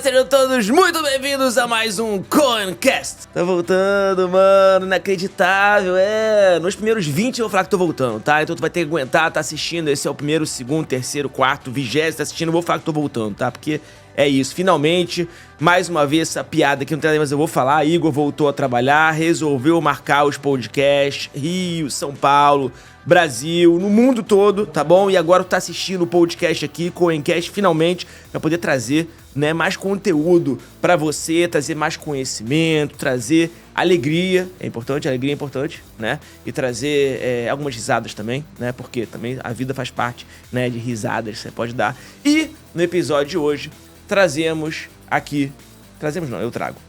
sejam todos muito bem-vindos a mais um Coincast. Tá voltando, mano, inacreditável, Nos primeiros 20 eu vou falar que tô voltando, tá? Então tu vai ter que aguentar, tá assistindo, esse é o primeiro, segundo, terceiro, quarto, 20º, tá assistindo, eu vou falar que tô voltando, tá? Porque é isso, finalmente, mais uma vez essa piada que não tem nada, mas eu vou falar, Igor voltou a trabalhar, resolveu marcar os podcasts, Rio, São Paulo, Brasil, no mundo todo, tá bom? E agora tu tá assistindo o podcast aqui, Coincast, finalmente, pra poder trazer, né, mais conteúdo pra você, trazer mais conhecimento, trazer alegria é importante, né? E trazer algumas risadas também, né? Porque também a vida faz parte, né, de risadas que você pode dar. E no episódio de hoje,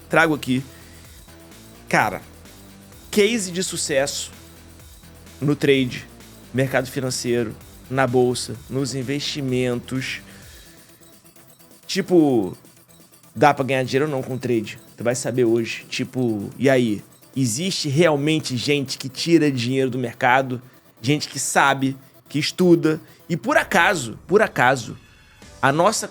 trago aqui, cara, case de sucesso no trade, mercado financeiro, na bolsa, nos investimentos. Tipo, dá pra ganhar dinheiro ou não com trade? Tu vai saber hoje. Tipo, e aí? Existe realmente gente que tira dinheiro do mercado? Gente que sabe, que estuda. E por acaso, a nossa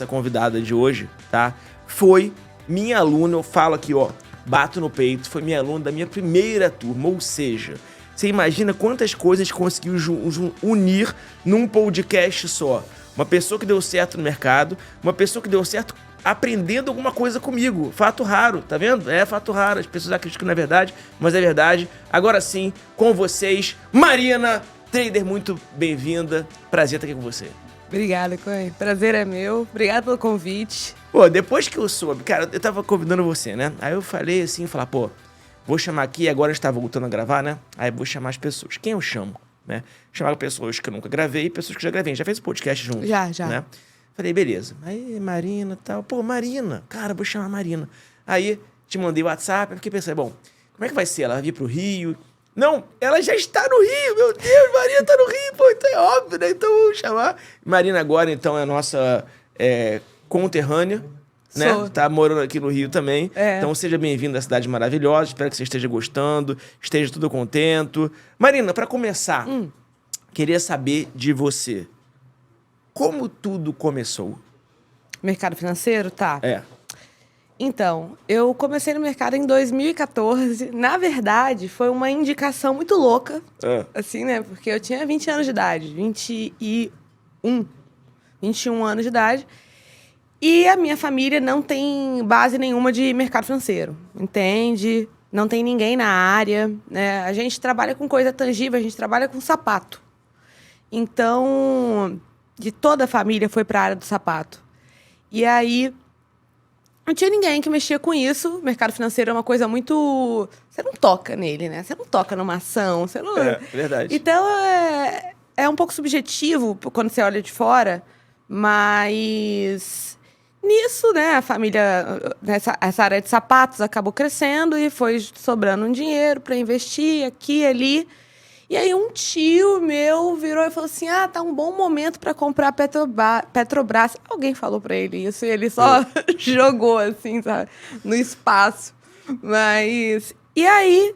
convidada de hoje, tá? Foi minha aluna, eu falo aqui, ó, bato no peito, foi minha aluna da minha primeira turma, ou seja, você imagina quantas coisas conseguiu unir num podcast só. Uma pessoa que deu certo no mercado, uma pessoa que deu certo aprendendo alguma coisa comigo. Fato raro, tá vendo? É fato raro, as pessoas acreditam que não é verdade, mas é verdade. Agora sim, com vocês, Marina, trader, muito bem-vinda. Prazer estar aqui com você. Obrigada, Coin. Prazer é meu. Obrigada pelo convite. Pô, depois que eu soube, cara, eu tava convidando você, né? Aí eu falei assim, vou chamar aqui, agora a gente tá voltando a gravar, né? Aí eu vou chamar as pessoas. Quem eu chamo, né? Chamar pessoas que eu nunca gravei e pessoas que já gravei. Já fez podcast junto. Já. Né? Falei, beleza. Aí, Marina e tal. Pô, Marina. Cara, vou chamar a Marina. Aí, te mandei o WhatsApp. Eu fiquei pensando, bom, como é que vai ser? Ela vai vir pro Rio? Não, ela já está no Rio, meu Deus, Marina tá no Rio, pô, então é óbvio, né? Então vamos chamar. Marina agora, então, é a nossa conterrânea, né? Sou. Tá morando aqui no Rio também. É. Então seja bem-vindo à cidade maravilhosa. Espero que você esteja gostando, esteja tudo contento. Marina, pra começar, queria saber de você. Como tudo começou? Mercado financeiro? Tá. Então, eu comecei no mercado em 2014. Na verdade, foi uma indicação muito louca. Assim, né? Porque eu tinha 20 anos de idade. 21 anos de idade. E a minha família não tem base nenhuma de mercado financeiro. Entende? Não tem ninguém na área, né? A gente trabalha com coisa tangível, a gente trabalha com sapato. Então, de toda a família foi para a área do sapato. E aí, não tinha ninguém que mexia com isso. O mercado financeiro é uma coisa muito... Você não toca nele, né? Você não toca numa ação. Você não... Verdade. Então, é um pouco subjetivo quando você olha de fora. Mas nisso, né? A família... Essa área de sapatos acabou crescendo e foi sobrando um dinheiro para investir aqui e ali. E aí um tio meu virou e falou assim, tá um bom momento para comprar Petrobras. Alguém falou para ele isso e ele só jogou assim, sabe, no espaço. Mas... E aí,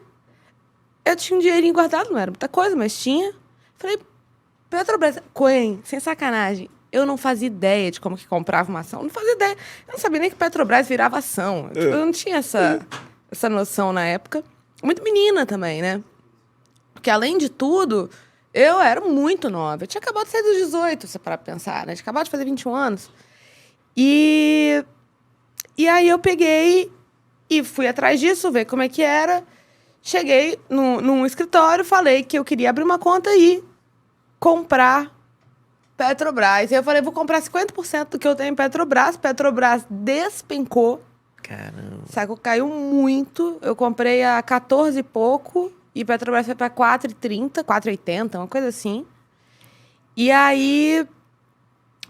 eu tinha um dinheirinho guardado, não era muita coisa, mas tinha. Falei, Petrobras, Coen, sem sacanagem, eu não fazia ideia de como que comprava uma ação. Não fazia ideia. Eu não sabia nem que Petrobras virava ação. Tipo, eu não tinha essa noção na época. Muito menina também, né? Porque, além de tudo, eu era muito nova. Eu tinha acabado de sair dos 18, se você parar pra pensar, né? Eu tinha acabado de fazer 21 anos. E aí eu peguei e fui atrás disso, ver como é que era. Cheguei num escritório, falei que eu queria abrir uma conta e comprar Petrobras. E eu falei, vou comprar 50% do que eu tenho em Petrobras. Petrobras despencou. Caramba. Sacou? Caiu muito. Eu comprei a 14 e pouco. E Petrobras foi para 4,30, 4,80, uma coisa assim. E aí,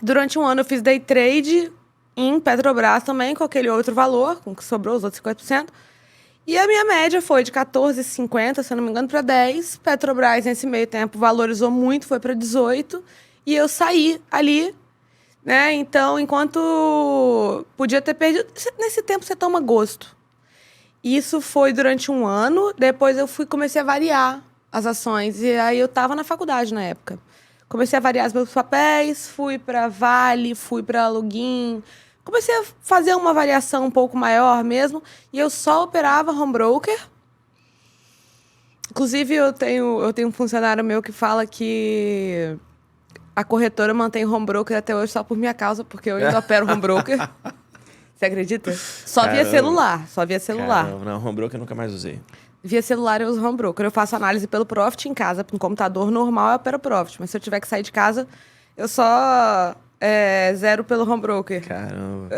durante um ano, eu fiz day trade em Petrobras também, com aquele outro valor, com que sobrou os outros 50%. E a minha média foi de 14,50, se eu não me engano, para 10. Petrobras, nesse meio tempo, valorizou muito, foi para 18. E eu saí ali, né? Então, enquanto podia ter perdido... Nesse tempo, você toma gosto. Isso foi durante um ano. Depois eu comecei a variar as ações. E aí eu estava na faculdade na época. Comecei a variar os meus papéis, fui para Vale, fui para Login, comecei a fazer uma variação um pouco maior mesmo, e eu só operava home broker. Inclusive, eu tenho um funcionário meu que fala que a corretora mantém home broker até hoje só por minha causa, porque eu ainda opero home broker. Você acredita? Só via celular, Caramba, não, home broker eu nunca mais usei. Via celular eu uso home broker. Eu faço análise pelo Profit em casa, com um computador normal eu opero Profit. Mas se eu tiver que sair de casa, eu só zero pelo home broker. Caramba.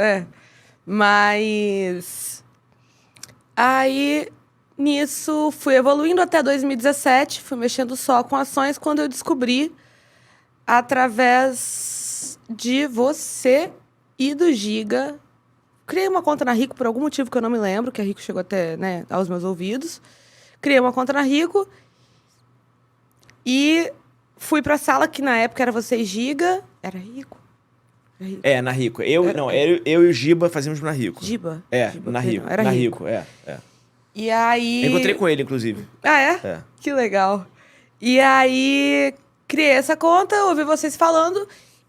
Mas aí, nisso, fui evoluindo até 2017, fui mexendo só com ações, quando eu descobri, através de você e do Giga, criei uma conta na Rico por algum motivo que eu não me lembro, que a Rico chegou até, né, aos meus ouvidos. Criei uma conta na Rico e fui pra sala que na época era você e Giga. Era Rico? Na Rico. Eu e o Giba fazíamos na Rico. Giba? Giba, na Rico. Era na Rico. E aí... Eu encontrei com ele, inclusive. Ah, é? É. Que legal. E aí, criei essa conta, ouvi vocês falando,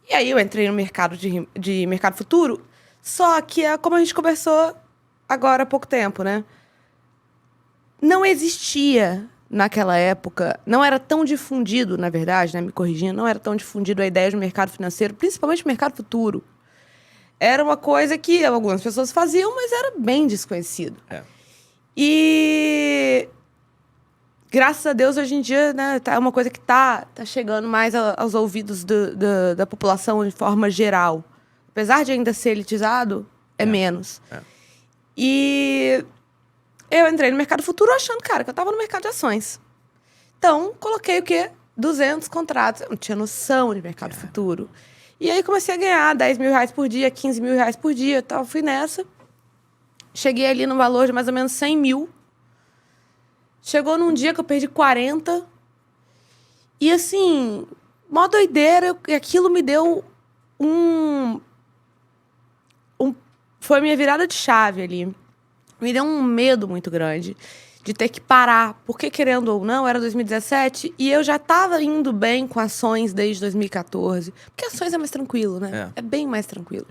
e aí eu entrei no mercado de mercado futuro. Só que, como a gente conversou agora há pouco tempo, né? Não existia, naquela época, não era tão difundido, na verdade, né? Me corrigindo, não era tão difundido a ideia de mercado financeiro, principalmente mercado futuro. Era uma coisa que algumas pessoas faziam, mas era bem desconhecido. E... graças a Deus, hoje em dia, né, é uma coisa que tá chegando mais aos ouvidos da população de forma geral. Apesar de ainda ser elitizado, é menos. E eu entrei no mercado futuro achando, cara, que eu tava no mercado de ações. Então, coloquei o quê? 200 contratos. Eu não tinha noção de mercado futuro. E aí, comecei a ganhar 10 mil reais por dia, 15 mil reais por dia e tal. Fui nessa. Cheguei ali no valor de mais ou menos 100 mil. Chegou num dia que eu perdi 40. E assim, mó doideira. Aquilo me deu foi minha virada de chave ali. Me deu um medo muito grande de ter que parar. Porque, querendo ou não, era 2017 e eu já estava indo bem com ações desde 2014. Porque ações é mais tranquilo, né? É bem mais tranquilo.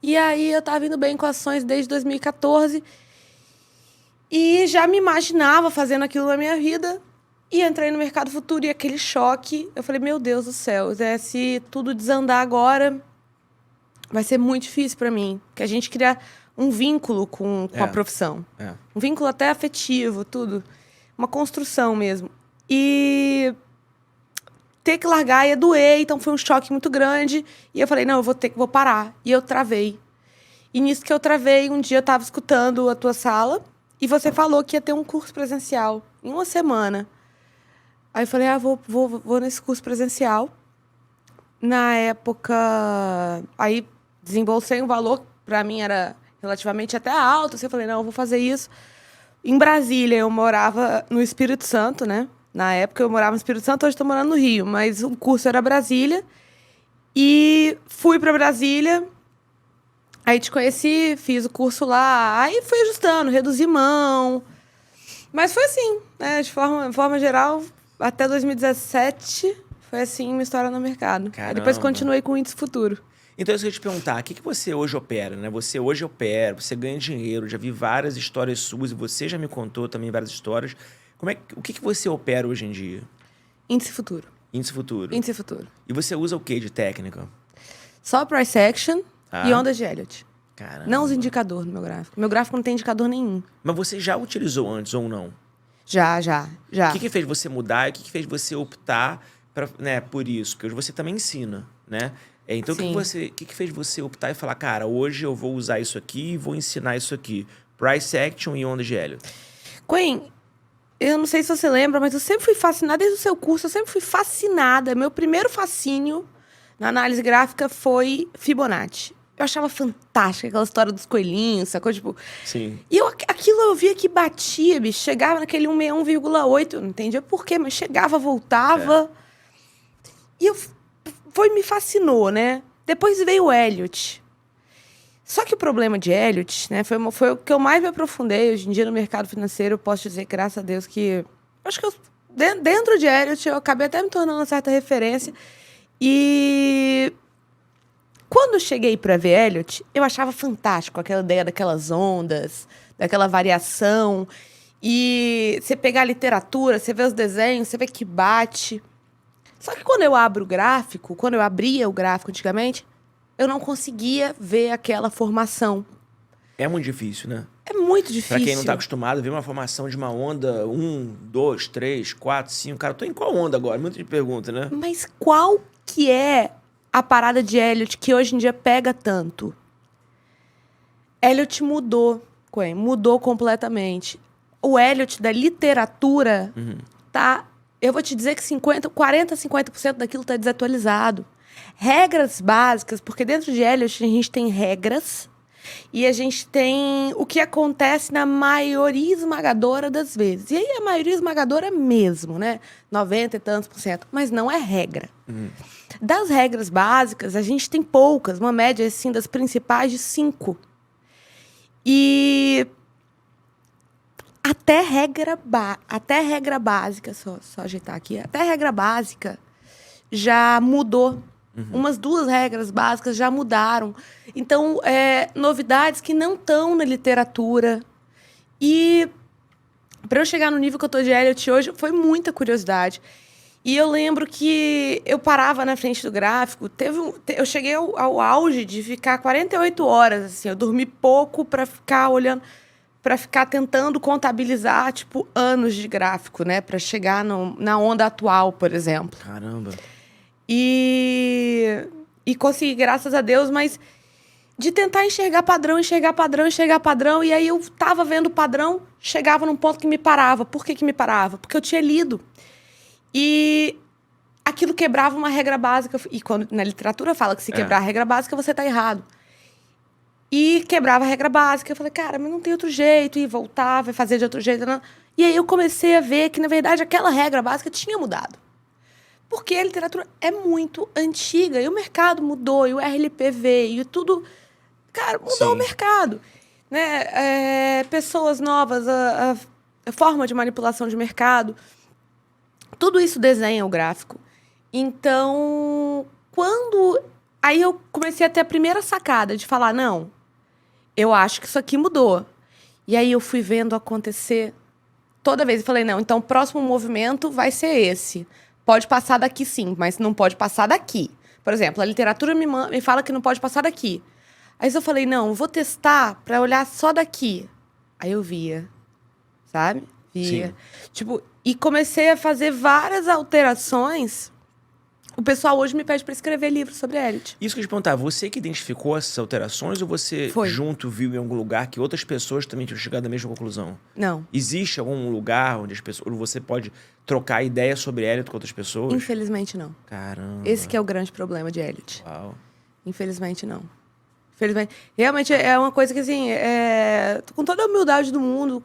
E aí, eu estava indo bem com ações desde 2014. E já me imaginava fazendo aquilo na minha vida. E entrei no mercado futuro e aquele choque. Eu falei, meu Deus do céu, se tudo desandar agora, vai ser muito difícil para mim. Porque a gente cria um vínculo com a profissão. Um vínculo até afetivo, tudo. Uma construção mesmo. E ter que largar ia doer, então foi um choque muito grande. E eu falei, não, eu vou parar. E eu travei. E nisso que eu travei, um dia eu estava escutando a tua sala e você falou que ia ter um curso presencial em uma semana. Aí eu falei, vou nesse curso presencial. Na época, aí desembolsei um valor, para mim era relativamente até alto. Assim, eu falei, não, eu vou fazer isso. Em Brasília, eu morava no Espírito Santo, né? Na época, eu morava no Espírito Santo, hoje estou morando no Rio. Mas o curso era Brasília. E fui para Brasília. Aí te conheci, fiz o curso lá. Aí fui ajustando, reduzi mão. Mas foi assim, né? De forma geral, até 2017, foi assim minha história no mercado. Aí depois continuei com o índice futuro. Então, eu queria te perguntar, o que você hoje opera, né? Você hoje opera, você ganha dinheiro, já vi várias histórias suas e você já me contou também várias histórias. O que você opera hoje em dia? Índice futuro. Índice futuro. Índice futuro. E você usa o que de técnica? Só price action e ondas de Elliott. Caramba. Não os indicadores no meu gráfico. Meu gráfico não tem indicador nenhum. Mas você já utilizou antes ou não? Já. O que fez você mudar e o que fez você optar por isso? Porque hoje você também ensina, né? Então, o que fez você optar e falar, cara, hoje eu vou usar isso aqui e vou ensinar isso aqui? Price action e ondas de Elliott. Quen, eu não sei se você lembra, mas eu sempre fui fascinada, desde o seu curso, eu sempre fui fascinada. Meu primeiro fascínio na análise gráfica foi Fibonacci. Eu achava fantástica aquela história dos coelhinhos, sacou? Tipo... Sim. E aquilo eu via que batia, bicho. Chegava naquele 161,8. Eu não entendia por quê, mas chegava, voltava. E me fascinou, né? Depois veio o Elliott. Só que o problema de Elliott, né? Foi o que eu mais me aprofundei. Hoje em dia, no mercado financeiro, eu posso dizer, graças a Deus, que... Acho que dentro de Elliott, eu acabei até me tornando uma certa referência. E... quando eu cheguei para ver Elliot, eu achava fantástico aquela ideia daquelas ondas, daquela variação. E você pegar a literatura, você vê os desenhos, você vê que bate. Só que quando eu abro o gráfico, quando eu abria o gráfico antigamente, eu não conseguia ver aquela formação. É muito difícil, né? É muito difícil. Pra quem não tá acostumado a ver uma formação de uma onda 1, 2, 3, 4, 5. Cara, eu tô em qual onda agora? Muita gente pergunta, né? Mas qual que é a parada de Elliot que hoje em dia pega tanto? Elliot mudou, Quen, mudou completamente. O Elliot da literatura tá... Eu vou te dizer que 40, 50% daquilo tá desatualizado. Regras básicas, porque dentro de Elliot a gente tem regras e a gente tem o que acontece na maioria esmagadora das vezes. E aí a maioria esmagadora mesmo, né? 90 e tantos %. Mas não é regra. Das regras básicas, a gente tem poucas. Uma média, assim, das principais de 5. E... Até regra básica, só ajeitar aqui, até regra básica já mudou. Umas 2 regras básicas já mudaram. Então, novidades que não estão na literatura. E para eu chegar no nível que eu tô de Elliot hoje, foi muita curiosidade. E eu lembro que eu parava na frente do gráfico, eu cheguei ao auge de ficar 48 horas, assim, eu dormi pouco para ficar olhando... para ficar tentando contabilizar, tipo, anos de gráfico, né? Para chegar na onda atual, por exemplo. Caramba. E consegui, graças a Deus, mas de tentar enxergar padrão. E aí eu tava vendo o padrão, chegava num ponto que me parava. Por que me parava? Porque eu tinha lido. E aquilo quebrava uma regra básica. E quando na literatura fala que se quebrar a regra básica, você tá errado. E quebrava a regra básica. Eu falei, cara, mas não tem outro jeito. E voltava e fazia de outro jeito. Não. E aí eu comecei a ver que, na verdade, aquela regra básica tinha mudado. Porque a literatura é muito antiga. E o mercado mudou. E o RLP veio. E tudo... Cara, mudou o mercado. Né? Pessoas novas, a forma de manipulação de mercado. Tudo isso desenha o gráfico. Então, quando... Aí eu comecei a ter a primeira sacada de falar, não... Eu acho que isso aqui mudou. E aí eu fui vendo acontecer toda vez. E falei, não, então o próximo movimento vai ser esse. Pode passar daqui sim, mas não pode passar daqui. Por exemplo, a literatura me fala que não pode passar daqui. Aí eu falei, não, eu vou testar para olhar só daqui. Aí eu via, sabe? Via. Sim. Tipo, e comecei a fazer várias alterações. O pessoal hoje me pede para escrever livros sobre Elliot. Isso que eu te perguntar, você que identificou essas alterações ou você junto viu em algum lugar que outras pessoas também tinham chegado à mesma conclusão? Não. Existe algum lugar onde as pessoas, você pode trocar ideia sobre Elliot com outras pessoas? Infelizmente não. Caramba. Esse que é o grande problema de Elliot. Uau. Infelizmente não. Infelizmente. Realmente é uma coisa que, assim, com toda a humildade do mundo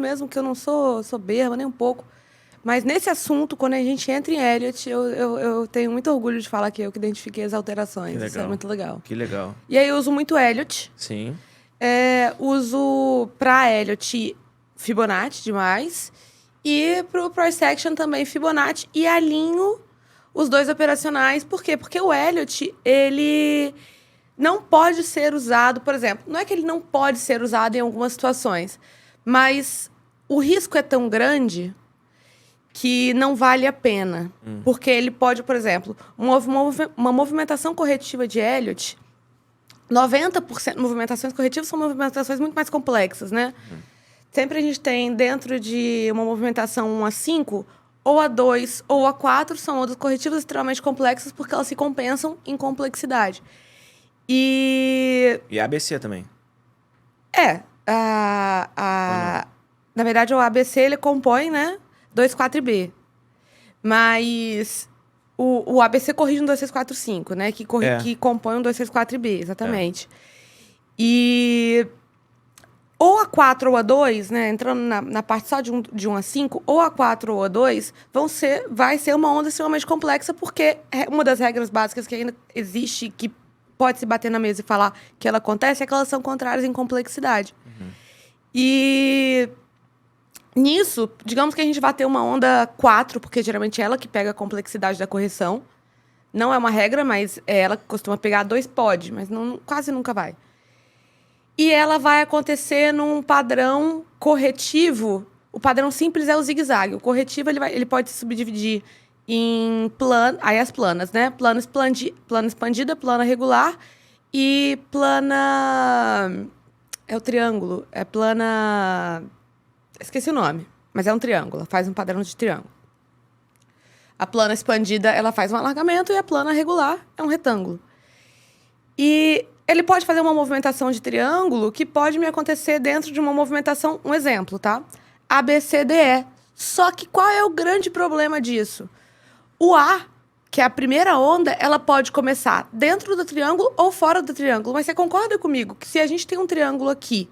mesmo, que eu não sou soberba nem um pouco. Mas nesse assunto, quando a gente entra em Elliot, eu tenho muito orgulho de falar que eu que identifiquei as alterações. Que legal. Isso é muito legal. Que legal. E aí eu uso muito Elliot. Sim. Uso pra Elliot Fibonacci demais. E pro Price Section também Fibonacci. E alinho os 2 operacionais. Por quê? Porque o Elliot, ele não pode ser usado... Por exemplo, não é que ele não pode ser usado em algumas situações. Mas o risco é tão grande... que não vale a pena. Porque ele pode, por exemplo, uma movimentação corretiva de Elliot, 90% de movimentações corretivas são movimentações muito mais complexas, né? Sempre a gente tem, dentro de uma movimentação 1 a 5, ou a 2 ou a 4, são ondas corretivas extremamente complexas porque elas se compensam em complexidade. E a ABC também? Na verdade, o ABC, ele compõe, né? 2, 4 e B. Mas o ABC corrige um 2, 3, 4, 5, né? Que compõe um 2, 3, 4 e B, exatamente. E ou a 4 ou a 2, né? Entrando na parte só de 1 a 5, ou a 4 ou a 2 vai ser uma onda extremamente complexa, porque uma das regras básicas que ainda existe, que pode se bater na mesa e falar que ela acontece, é que elas são contrárias em complexidade. E... nisso, digamos que a gente vai ter uma onda 4, porque geralmente é ela que pega a complexidade da correção, Não é uma regra, mas ela costuma pegar 2, pode, mas quase nunca vai. E ela vai acontecer num padrão corretivo. O padrão simples é o zigue-zague. O corretivo, ele pode se subdividir em aí as planas, né? Plana expandida, plana regular e plana... É o triângulo. É plana... Esqueci o nome, mas é um triângulo. Faz um padrão de triângulo. A plana expandida, ela faz um alargamento e a plana regular é um retângulo. E ele pode fazer uma movimentação de triângulo que pode me acontecer dentro de uma movimentação... Um exemplo, tá? ABCDE. Só que qual é o grande problema disso? O A, que é a primeira onda, ela pode começar dentro do triângulo ou fora do triângulo. Mas você concorda comigo que se a gente tem um triângulo aqui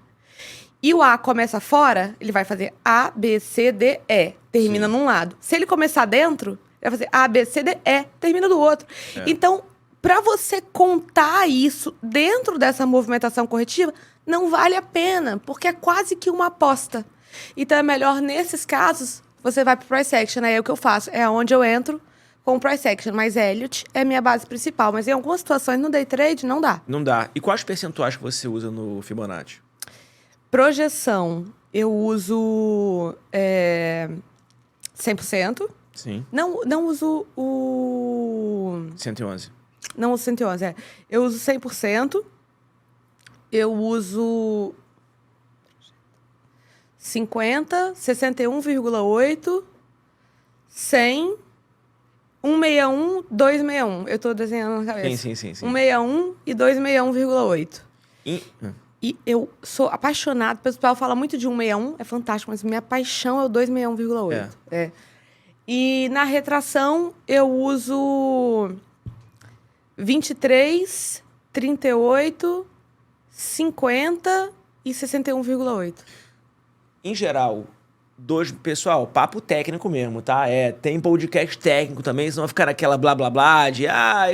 e o A começa fora, ele vai fazer A, B, C, D, E. Termina num lado. Se ele começar dentro, ele vai fazer A, B, C, D, E. Termina do outro. Então, para você contar isso dentro dessa movimentação corretiva, não vale a pena, porque é quase que uma aposta. Então, é melhor, nesses casos, você vai para o price action. Aí é o que eu faço. É onde eu entro com o price action. Mas Elliott é minha base principal. Mas em algumas situações, no day trade, não dá. Não dá. E quais percentuais que você usa no Fibonacci? Projeção, eu uso 100%. Sim. Não uso o... 111. Não uso 111, Eu uso 100%. Eu uso 50, 61,8, 100, 161, 261. Eu tô desenhando na cabeça. Sim. 161 e 261,8. E eu sou apaixonada. O pessoal fala muito de 161, é fantástico, mas minha paixão é o 261,8. E na retração, eu uso 23, 38, 50 e 61,8. Em geral, pessoal, papo técnico mesmo, tá? Tem podcast técnico também, senão vai ficar naquela blá blá blá de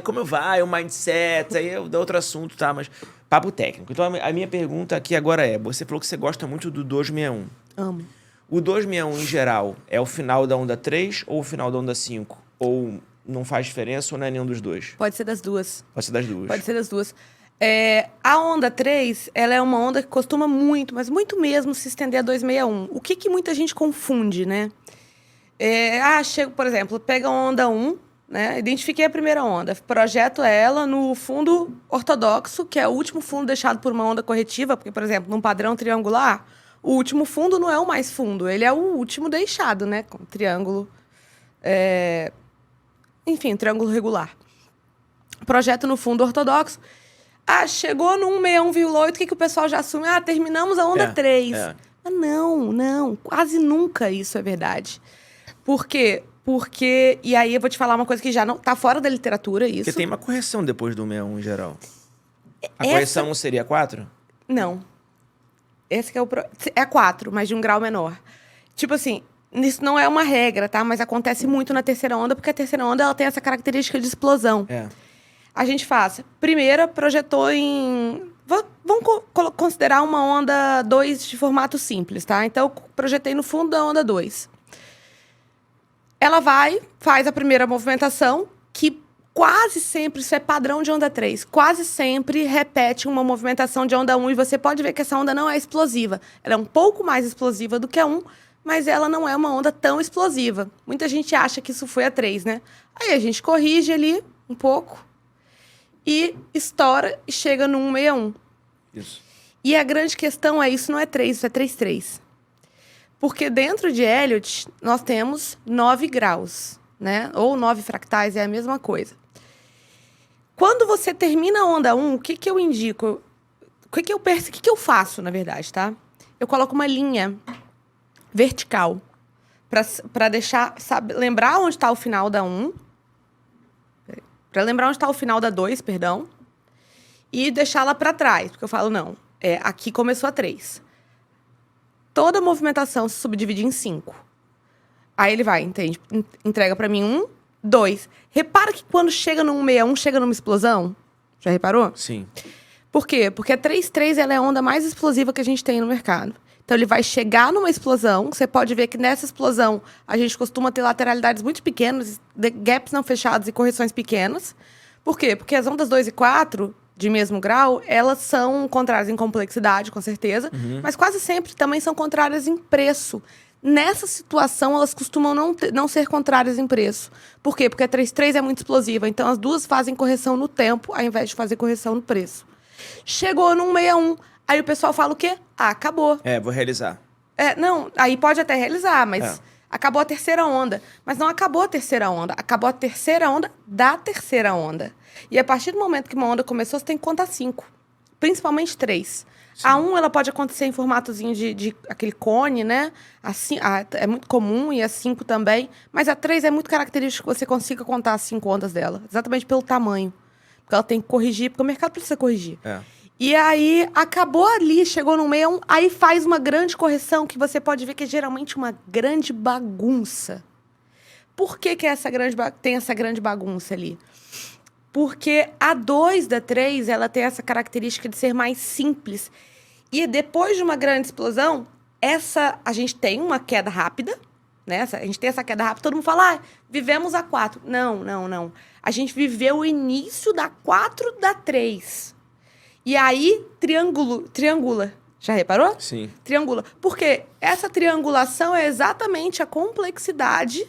como vai, o mindset, aí é outro assunto, tá? Mas papo técnico. Então a minha pergunta aqui agora você falou que você gosta muito do 261. Amo. O 261 em geral é o final da onda 3 ou o final da onda 5? Ou não faz diferença ou não é nenhum dos dois? Pode ser das duas. Pode ser das duas. Pode ser das duas. A onda 3, ela é uma onda que costuma muito, mas muito mesmo, se estender a 261. O que muita gente confunde, né? Chego, por exemplo, pega a onda 1, né? Identifiquei a primeira onda, projeto ela no fundo ortodoxo, que é o último fundo deixado por uma onda corretiva, porque, por exemplo, num padrão triangular, o último fundo não é o mais fundo, ele é o último deixado, né? Com triângulo... Enfim, triângulo regular. Projeto no fundo ortodoxo. Chegou no 161,8, o que o pessoal já assume? Terminamos a onda 3. Mas não, quase nunca isso é verdade. Por quê? Porque, e aí eu vou te falar uma coisa que já não tá fora da literatura, isso. Porque tem uma correção depois do 161 em geral. A correção seria 4? Não. Esse que é 4, mas de um grau menor. Tipo assim, isso não é uma regra, tá? Mas acontece muito na terceira onda, porque a terceira onda ela tem essa característica de explosão. A gente faz. Primeira, projetou em... Vamos considerar uma onda 2 de formato simples, tá? Então, eu projetei no fundo da onda 2. Ela faz a primeira movimentação, que quase sempre, isso é padrão de onda 3, quase sempre repete uma movimentação de onda 1, e você pode ver que essa onda não é explosiva. Ela é um pouco mais explosiva do que a 1, mas ela não é uma onda tão explosiva. Muita gente acha que isso foi a 3, né? Aí a gente corrige ali um pouco e estoura e chega no 161. Isso. E a grande questão isso não é 3, isso é 3,3. Porque dentro de Elliott, nós temos 9 graus, né? Ou 9 fractais, é a mesma coisa. Quando você termina a onda 1, o que eu indico? O que eu faço, na verdade, tá? Eu coloco uma linha vertical para deixar, lembrar onde está o final da 1. Para lembrar onde está o final da 2, perdão. E deixá-la para trás, porque eu falo, não, aqui começou a 3. Toda movimentação se subdivide em 5. Aí ele entrega para mim 1, 2. Repara que quando chega no 161, chega numa explosão? Já reparou? Sim. Por quê? Porque a 3,3 ela é a onda mais explosiva que a gente tem no mercado. Então, ele vai chegar numa explosão. Você pode ver que nessa explosão, a gente costuma ter lateralidades muito pequenas, gaps não fechados e correções pequenas. Por quê? Porque as ondas 2 e 4, de mesmo grau, elas são contrárias em complexidade, com certeza, mas quase sempre também são contrárias em preço. Nessa situação, elas costumam não ser contrárias em preço. Por quê? Porque a 3.3 é muito explosiva. Então, as duas fazem correção no tempo, ao invés de fazer correção no preço. Chegou num 61. Aí o pessoal fala o quê? Ah, acabou. Vou realizar. Não, aí pode até realizar, mas acabou a terceira onda. Mas não acabou a terceira onda. Acabou a terceira onda da terceira onda. E a partir do momento que uma onda começou, você tem que contar 5. Principalmente 3. Sim. A 1, ela pode acontecer em formatozinho de aquele cone, né? É muito comum, e a 5 também. Mas a 3 é muito característico que você consiga contar as 5 ondas dela. Exatamente pelo tamanho. Porque ela tem que corrigir, porque o mercado precisa corrigir. E aí, acabou ali, chegou no 61, aí faz uma grande correção, que você pode ver que é geralmente uma grande bagunça. Por que tem essa grande bagunça ali? Porque a 2 da 3, ela tem essa característica de ser mais simples. E depois de uma grande explosão, a gente tem uma queda rápida, né? A gente tem essa queda rápida, todo mundo fala, vivemos a 4. Não. A gente viveu o início da 4 da 3. E aí, triangula. Já reparou? Sim. Triangula. Porque essa triangulação é exatamente a complexidade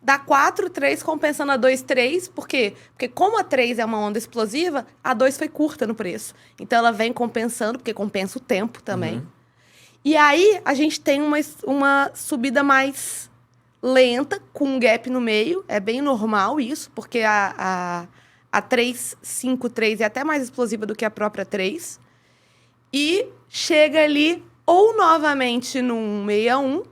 da 4-3 compensando a 2-3. Por quê? Porque como a 3 é uma onda explosiva, a 2 foi curta no preço. Então, ela vem compensando, porque compensa o tempo também. E aí, a gente tem uma subida mais lenta, com um gap no meio. É bem normal isso, porque a 353 é até mais explosiva do que a própria 3. E chega ali, ou novamente num 61,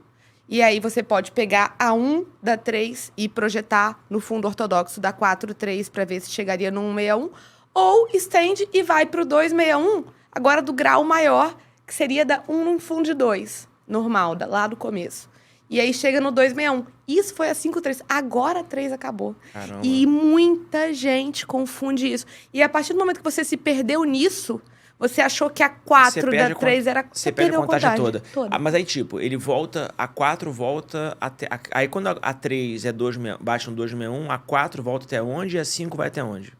e aí você pode pegar a 1 da 3 e projetar no fundo ortodoxo da 4-3 para ver se chegaria num 61, ou estende e vai para o 261, agora do grau maior, que seria da 1 no fundo de 2, normal, lá do começo. E aí chega no 261. Isso foi a 5-3. Agora a 3 acabou. Caramba. E muita gente confunde isso. E a partir do momento que você se perdeu nisso, você achou que a 4 da 3 era... Você perde a contagem toda. Mas aí, tipo, ele volta... A 4 volta até... Aí quando a 3 é baixa no 261, a 4 volta até onde e a 5 vai até onde?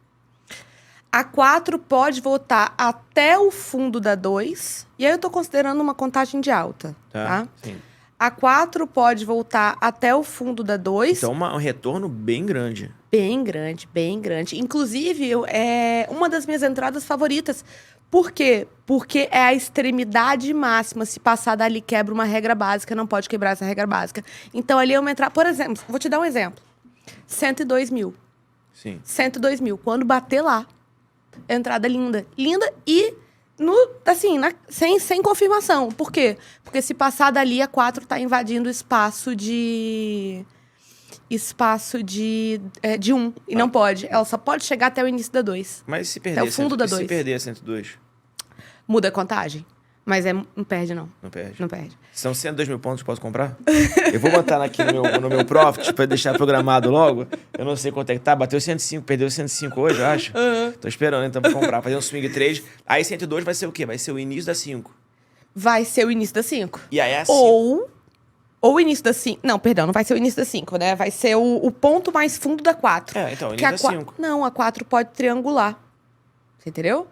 A 4 pode voltar até o fundo da 2. E aí eu tô considerando uma contagem de alta, tá? Sim. A 4 pode voltar até o fundo da 2. Então, um retorno bem grande. Bem grande, bem grande. Inclusive, é uma das minhas entradas favoritas. Por quê? Porque é a extremidade máxima. Se passar dali, quebra uma regra básica, não pode quebrar essa regra básica. Então, ali é uma entrada... Por exemplo, vou te dar um exemplo. 102 mil. Sim. 102 mil. Quando bater lá, entrada linda. Linda e... sem confirmação. Por quê? Porque se passar dali, a 4 está invadindo o espaço de 1. E não pode. Ela só pode chegar até o início da 2. Mas se perder, até o fundo da 2. Se perder a 102? Muda a contagem. Mas não perde, não. Não perde? Não perde. São 102 mil pontos que posso comprar? Eu vou botar aqui no meu Profit pra deixar programado logo. Eu não sei quanto é que tá. Bateu 105, perdeu 105 hoje, eu acho. Tô esperando, então, pra comprar. Fazer um swing trade. Aí 102 vai ser o quê? Vai ser o início da 5. Vai ser o início da 5. E aí a 5... Ou o início da 5. Não, perdão, não vai ser o início da 5, né? Vai ser o ponto mais fundo da 4. Então, o início da 5. Não, a 4 pode triangular. Você entendeu?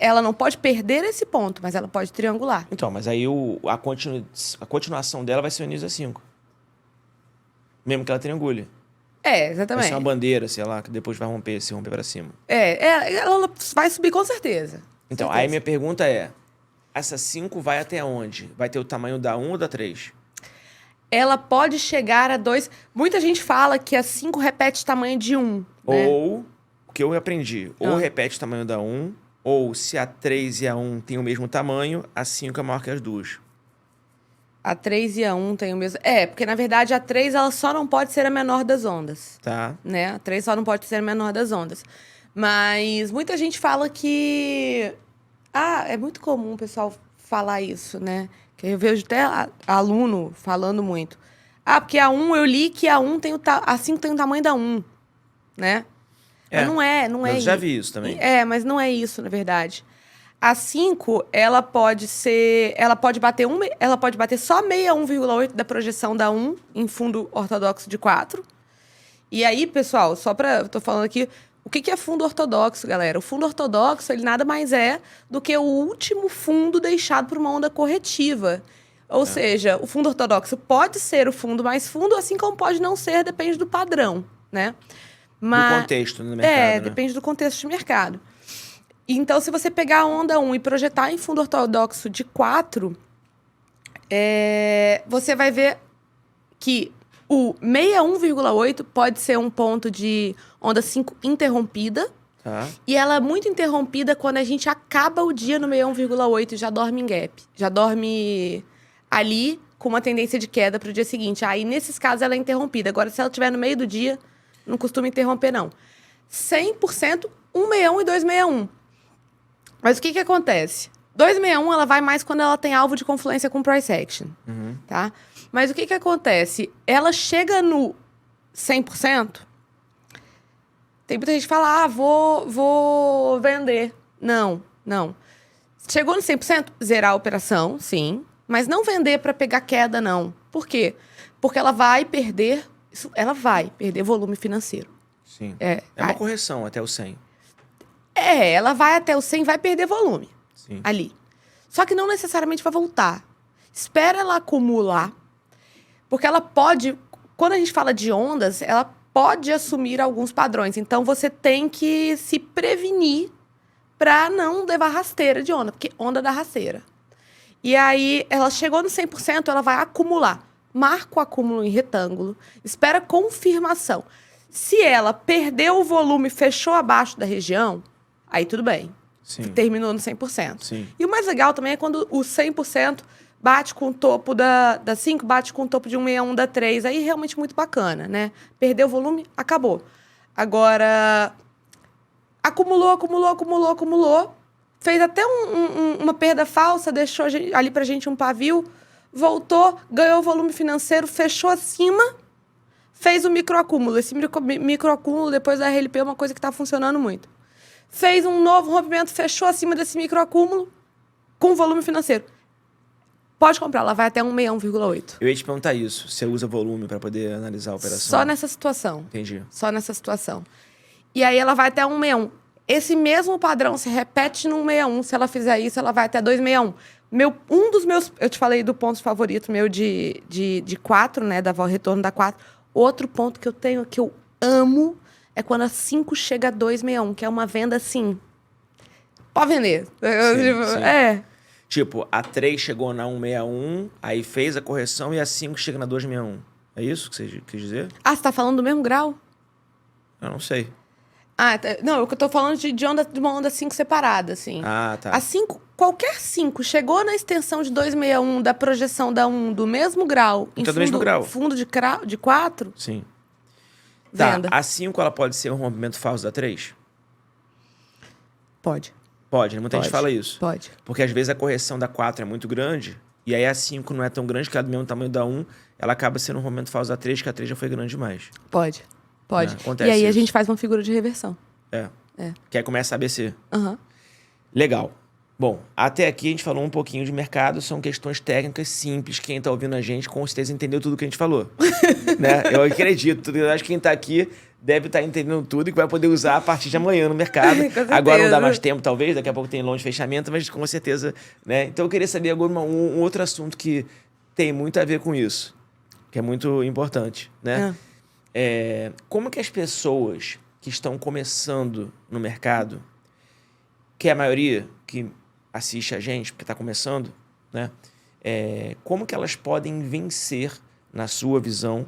Ela não pode perder esse ponto, mas ela pode triangular. Então, mas aí a continuação dela vai ser o início da 5. Mesmo que ela triangule. Exatamente. Vai ser uma bandeira, sei lá, que depois vai romper, se romper pra cima. Ela vai subir com certeza. Então, aí minha pergunta é, essa 5 vai até onde? Vai ter o tamanho da 1 ou da 3? Ela pode chegar a 2. Muita gente fala que a 5 repete o tamanho de 1. Ou, o que eu aprendi, ou repete o tamanho da 1, ou se a 3 e a 1 têm o mesmo tamanho, a 5 é maior que as duas. A 3 e a 1 têm o mesmo... porque na verdade a 3 ela só não pode ser a menor das ondas. Tá. Né? A 3 só não pode ser a menor das ondas. Mas muita gente fala que... é muito comum o pessoal falar isso, né? Que eu vejo até aluno falando muito. Porque a 1, eu li que a 1 tem a 5 tem o tamanho da 1, né? Mas não é eu isso. já vi isso também. Mas não é isso, na verdade. A 5, ela pode bater só 61,8 da projeção da 1 em fundo ortodoxo de 4. E aí, pessoal, eu tô falando aqui, o que é fundo ortodoxo, galera? O fundo ortodoxo, ele nada mais é do que o último fundo deixado por uma onda corretiva. Ou seja, o fundo ortodoxo pode ser o fundo mais fundo, assim como pode não ser, depende do padrão, né? Do contexto no mercado, né? Depende do contexto de mercado. Então, se você pegar a onda 1 e projetar em fundo ortodoxo de 4, você vai ver que o 61,8 pode ser um ponto de onda 5 interrompida. Tá. E ela é muito interrompida quando a gente acaba o dia no 61,8 e já dorme em gap. Já dorme ali com uma tendência de queda para o dia seguinte. Aí, nesses casos, ela é interrompida. Agora, se ela estiver no meio do dia, não costuma interromper, não. 100%, 161 e 261. Mas o que acontece? 261, ela vai mais quando ela tem alvo de confluência com price action, tá? Mas o que acontece? Ela chega no 100%, tem muita gente que fala, vou vender. Não. Chegou no 100%, zerar a operação, sim, mas não vender para pegar queda, não. Por quê? Porque ela vai perder volume financeiro. Sim. É uma correção até o 100. Ela vai até o 100 e vai perder volume. Sim. Ali. Só que não necessariamente vai voltar. Espera ela acumular. Porque ela pode... Quando a gente fala de ondas, ela pode assumir alguns padrões. Então, você tem que se prevenir para não levar rasteira de onda. Porque onda dá rasteira. E aí, ela chegou no 100%, ela vai acumular. Marca o acúmulo em retângulo. Espera confirmação. Se ela perdeu o volume, fechou abaixo da região... Aí tudo bem. Sim. Terminou no 100%. Sim. E o mais legal também é quando o 100% bate com o topo da 5, bate com o topo de 161 da 3. Aí realmente muito bacana, né? Perdeu o volume, acabou. Agora, acumulou. Fez até uma perda falsa, deixou ali pra gente um pavio. Voltou, ganhou volume financeiro, fechou acima, fez o microacúmulo. Esse microacúmulo, depois da RLP, é uma coisa que tá funcionando muito. Fez um novo rompimento, fechou acima desse microacúmulo com volume financeiro. Pode comprar, ela vai até 161,8. Eu ia te perguntar isso. Você usa volume para poder analisar a operação? Só nessa situação. Entendi. Só nessa situação. E aí ela vai até 161. Esse mesmo padrão se repete no 161. Se ela fizer isso, ela vai até 261. Um dos meus... Eu te falei do ponto favorito meu de 4, né? Da retorno da 4. Outro ponto que eu tenho, que eu amo... é quando a 5 chega a 261, que é uma venda assim. Pode vender. Sim. Tipo, a 3 chegou na 161, aí fez a correção e a 5 chega na 261. É isso que você quis dizer? Ah, você tá falando do mesmo grau? Eu não sei. Não, eu tô falando de uma onda 5 separada, assim. Ah, tá. A 5, qualquer 5 chegou na extensão de 261 da projeção da 1 do mesmo grau, Então, do mesmo grau. Fundo de 4, sim. venda. Tá, a 5 ela pode ser um rompimento falso da 3? Pode. Pode, né? Muita gente fala isso. Pode. Porque às vezes a correção da 4 é muito grande, e aí a 5 não é tão grande, que ela é do mesmo tamanho da 1, ela acaba sendo um rompimento falso da 3, que a 3 já foi grande demais. Pode. Acontece e aí a isso. gente faz uma figura de reversão. Que aí começa a ABC. Aham. Legal. Bom, até aqui a gente falou um pouquinho de mercado, são questões técnicas simples. Quem tá ouvindo a gente com certeza entendeu tudo que a gente falou. Né? Eu acredito. Eu acho que quem tá aqui deve estar entendendo tudo e que vai poder usar a partir de amanhã no mercado. Agora não dá mais tempo, talvez, daqui a pouco tem longe fechamento, mas com certeza, né? Então eu queria saber agora um outro assunto que tem muito a ver com isso, que é muito importante, né? Como que as pessoas que estão começando no mercado, que é a maioria que assiste a gente, porque está começando, né? Como que elas podem vencer, na sua visão,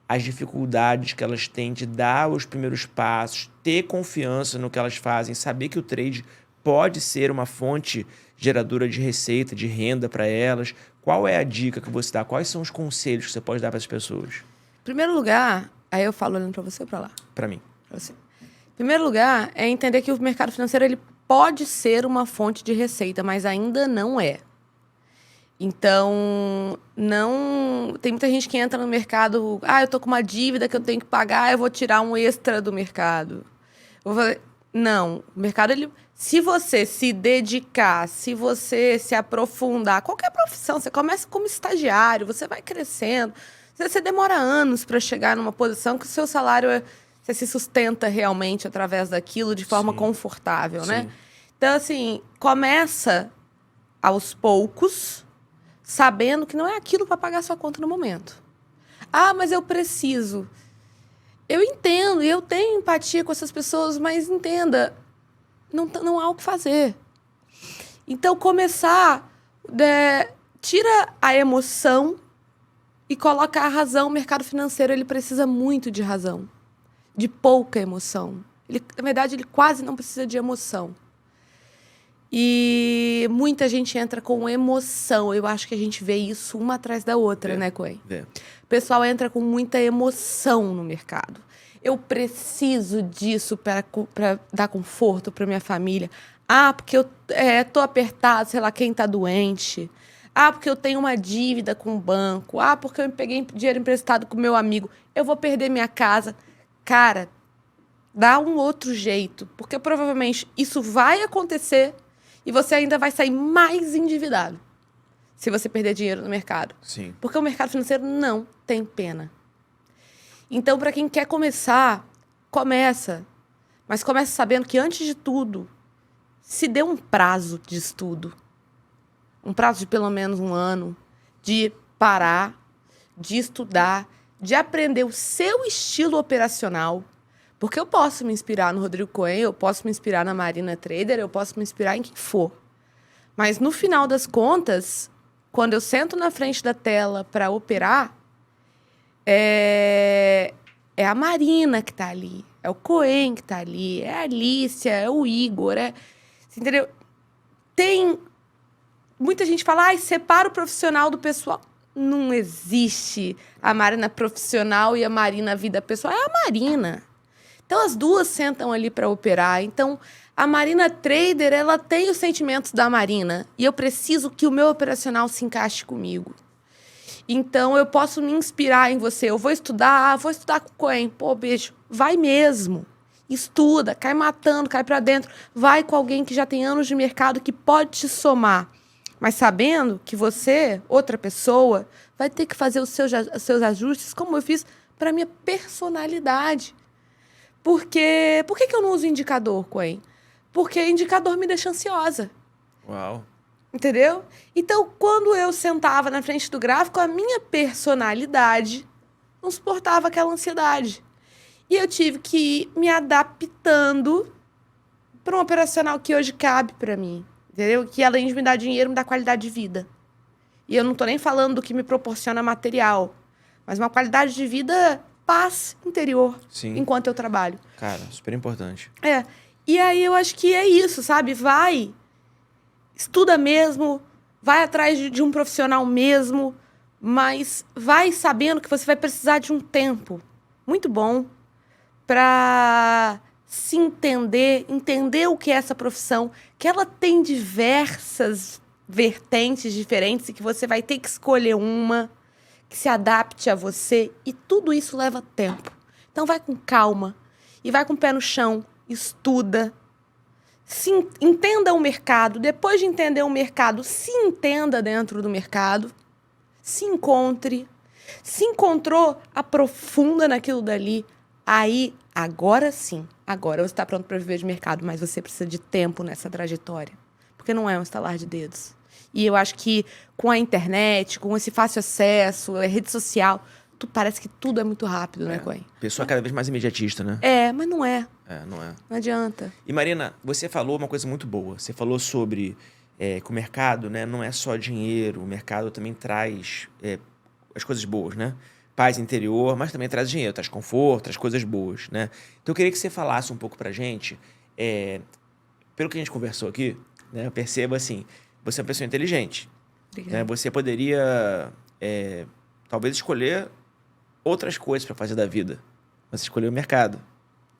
as dificuldades que elas têm de dar os primeiros passos, ter confiança no que elas fazem, saber que o trade pode ser uma fonte geradora de receita, de renda para elas. Qual é a dica que você dá? Quais são os conselhos que você pode dar para as pessoas? Em primeiro lugar, aí eu falo olhando para você ou para lá? Para mim. Pra você. Em primeiro lugar, é entender que o mercado financeiro ele pode ser uma fonte de receita, mas ainda não é. Então, não... Tem muita gente que entra no mercado... eu tô com uma dívida que eu tenho que pagar, eu vou tirar um extra do mercado. Não, o mercado, se você se dedicar, se você se aprofundar, qualquer profissão, você começa como estagiário, você vai crescendo, você demora anos para chegar numa posição que o seu salário, você se sustenta realmente através daquilo de forma confortável, né? Então, assim, começa aos poucos, sabendo que não é aquilo para pagar sua conta no momento. Ah, mas eu preciso. Eu entendo e eu tenho empatia com essas pessoas, mas entenda, não há o que fazer. Então, começar, tira a emoção e coloca a razão. O mercado financeiro, ele precisa muito de razão, de pouca emoção. Na verdade, ele quase não precisa de emoção. E muita gente entra com emoção. Eu acho que a gente vê isso uma atrás da outra, né, Coen? O pessoal entra com muita emoção no mercado. Eu preciso disso para dar conforto para minha família. Ah, porque eu tô apertado, sei lá, quem tá doente. Ah, porque eu tenho uma dívida com o banco. Ah, porque eu peguei dinheiro emprestado com meu amigo. Eu vou perder minha casa. Cara, dá um outro jeito, porque provavelmente isso vai acontecer e você ainda vai sair mais endividado se você perder dinheiro no mercado. Sim. Porque o mercado financeiro não tem pena. Então, para quem quer começar, começa. Mas começa sabendo que, antes de tudo, se dê um prazo de estudo. Um prazo de pelo menos 1 ano, de parar, de estudar, de aprender o seu estilo operacional. Porque eu posso me inspirar no Rodrigo Coen, eu posso me inspirar na Marina Trader, eu posso me inspirar em quem for. Mas, no final das contas, quando eu sento na frente da tela para operar, é a Marina que está ali, é o Coen que está ali, é a Alicia, é o Igor, você entendeu? Muita gente fala, separa o profissional do pessoal. Não existe a Marina profissional e a Marina vida pessoal, é a Marina. Então, as duas sentam ali para operar. Então, a Marina Trader, ela tem os sentimentos da Marina. E eu preciso que o meu operacional se encaixe comigo. Então, eu posso me inspirar em você. Eu vou estudar com o Coen. Pô, beijo, vai mesmo. Estuda, cai matando, cai para dentro. Vai com alguém que já tem anos de mercado, que pode te somar. Mas sabendo que você, outra pessoa, vai ter que fazer os seus ajustes, como eu fiz, para minha personalidade. Por que eu não uso indicador, Coen? Porque indicador me deixa ansiosa. Uau. Entendeu? Então, quando eu sentava na frente do gráfico, a minha personalidade não suportava aquela ansiedade. E eu tive que ir me adaptando para um operacional que hoje cabe para mim. Entendeu? Que, além de me dar dinheiro, me dá qualidade de vida. E eu não estou nem falando do que me proporciona material, mas uma qualidade de vida, paz interior. Sim. Enquanto eu trabalho. Cara, super importante. E aí eu acho que é isso, sabe? Vai, estuda mesmo, vai atrás de um profissional mesmo, mas vai sabendo que você vai precisar de um tempo muito bom para se entender o que é essa profissão, que ela tem diversas vertentes diferentes e que você vai ter que escolher uma que se adapte a você, e tudo isso leva tempo. Então vai com calma e vai com o pé no chão, estuda, entenda o mercado. Depois de entender o mercado, se entenda dentro do mercado, se encontre. Se encontrou, aprofunda naquilo dali. Aí, agora sim, agora você está pronto para viver de mercado, mas você precisa de tempo nessa trajetória, porque não é um estalar de dedos. E eu acho que com a internet, com esse fácil acesso, a rede social, parece que tudo é muito rápido, né, Coen? Pessoa cada vez mais imediatista, né? Mas não é. Não é. Não adianta. E, Marina, você falou uma coisa muito boa. Você falou sobre que o mercado, né, não é só dinheiro. O mercado também traz as coisas boas, né? Paz interior, mas também traz dinheiro, traz conforto, traz coisas boas, né? Então, eu queria que você falasse um pouco pra gente, pelo que a gente conversou aqui, né, eu percebo assim, você é uma pessoa inteligente. Né? Você poderia, talvez, escolher outras coisas para fazer da vida. Você escolheu o mercado.